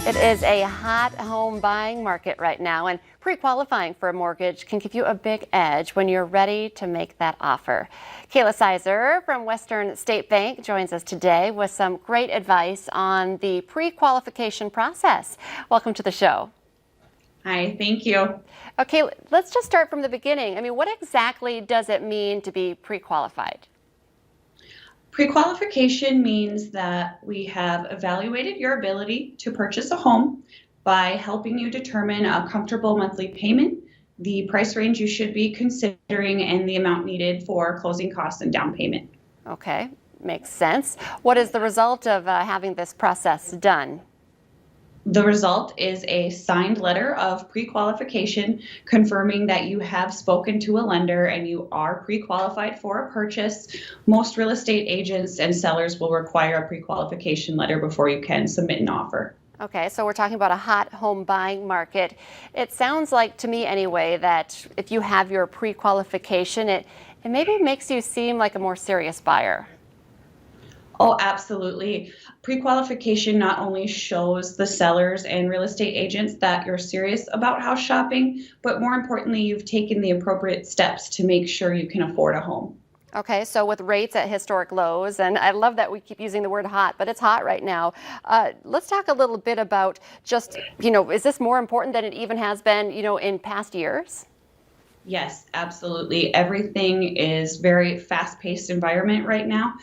It is a hot home buying market right now, and pre-qualifying for a mortgage can give you a big edge when you're ready to make that offer. Kayla Sizer from Western State Bank joins us today with some great advice on the pre-qualification process. Welcome to the show. Hi, thank you. Okay, let's just start from the beginning. What exactly does it mean to be pre-qualified? Pre-qualification means that we have evaluated your ability to purchase a home by helping you determine a comfortable monthly payment, the price range you should be considering, and the amount needed for closing costs and down payment. Okay, makes sense. What is the result of having this process done? The result is a signed letter of pre-qualification confirming that you have spoken to a lender and you are pre-qualified for a purchase. Most real estate agents and sellers will require a pre-qualification letter before you can submit an offer. Okay, so we're talking about a hot home buying market. It sounds like, to me anyway, that if you have your pre-qualification, it maybe makes you seem like a more serious buyer. Oh, absolutely. Pre-qualification not only shows the sellers and real estate agents that you're serious about house shopping, but more importantly, you've taken the appropriate steps to make sure you can afford a home. Okay, so with rates at historic lows, and I love that we keep using the word hot, but it's hot right now. Let's talk a little bit about just, is this more important than it even has been, in past years? Yes, absolutely. Everything is very fast-paced environment right now.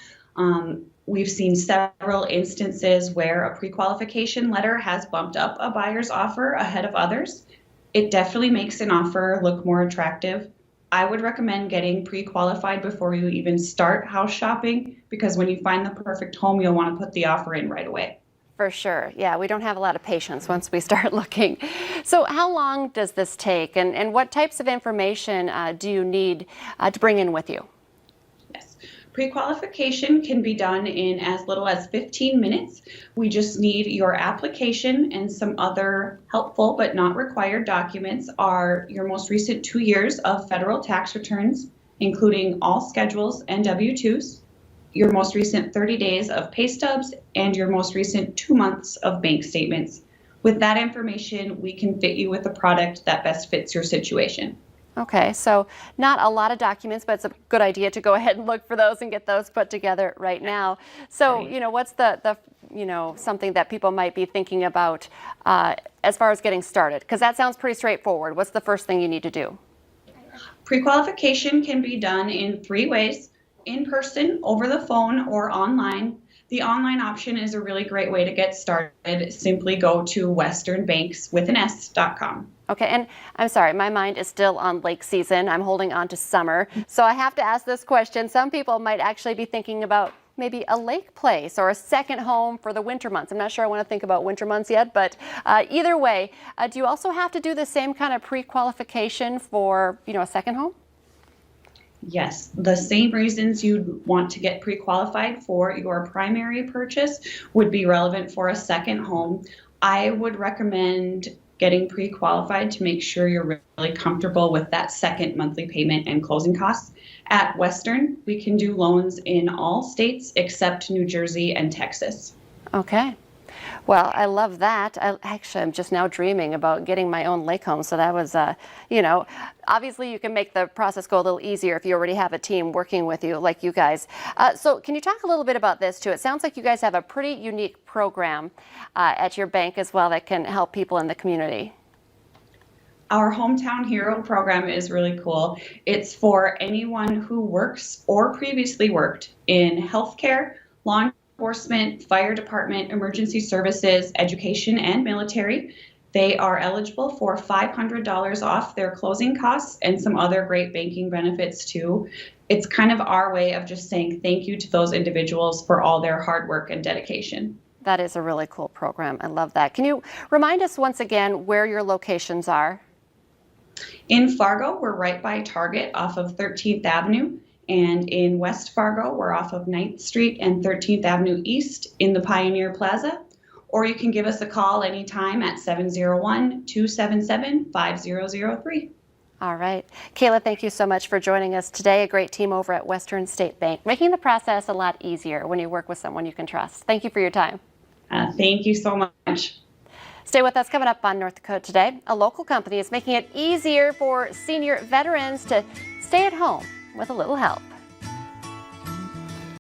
We've seen several instances where a pre-qualification letter has bumped up a buyer's offer ahead of others. It definitely makes an offer look more attractive. I would recommend getting pre-qualified before you even start house shopping, because when you find the perfect home, you'll want to put the offer in right away. For sure. Yeah, we don't have a lot of patience once we start looking. So how long does this take, and what types of information do you need to bring in with you? Pre-qualification can be done in as little as 15 minutes. We just need your application, and some other helpful but not required documents are your most recent 2 years of federal tax returns, including all schedules and W-2s, your most recent 30 days of pay stubs, and your most recent 2 months of bank statements. With that information, we can fit you with a product that best fits your situation. Okay, so not a lot of documents, but it's a good idea to go ahead and look for those and get those put together right now. So, what's the something that people might be thinking about as far as getting started? Because that sounds pretty straightforward. What's the first thing you need to do? Pre-qualification can be done in 3 ways: in person, over the phone, or online. The online option is a really great way to get started. Simply go to westernbanks.com. Okay, and I'm sorry, my mind is still on lake season. I'm holding on to summer. So I have to ask this question. Some people might actually be thinking about maybe a lake place or a second home for the winter months. I'm not sure I want to think about winter months yet, but either way, do you also have to do the same kind of pre-qualification for, a second home? Yes, the same reasons you'd want to get pre-qualified for your primary purchase would be relevant for a second home. I would recommend getting pre-qualified to make sure you're really comfortable with that second monthly payment and closing costs. At Western, we can do loans in all states except New Jersey and Texas. Okay. Well, I love that. I'm just now dreaming about getting my own lake home. So that was, obviously you can make the process go a little easier if you already have a team working with you like you guys. So can you talk a little bit about this too? It sounds like you guys have a pretty unique program at your bank as well that can help people in the community. Our Hometown Hero program is really cool. It's for anyone who works or previously worked in healthcare, law enforcement, fire department, emergency services, education, and military. They are eligible for $500 off their closing costs and some other great banking benefits too. It's kind of our way of just saying thank you to those individuals for all their hard work and dedication. That is a really cool program. I love that. Can you remind us once again where your locations are? In Fargo, we're right by Target off of 13th Avenue. And in West Fargo, we're off of 9th Street and 13th Avenue East in the Pioneer Plaza. Or you can give us a call anytime at 701-277-5003. All right. Kayla, thank you so much for joining us today. A great team over at Western State Bank, making the process a lot easier when you work with someone you can trust. Thank you for your time. Thank you so much. Stay with us. Coming up on North Dakota Today, a local company is making it easier for senior veterans to stay at home with a little help.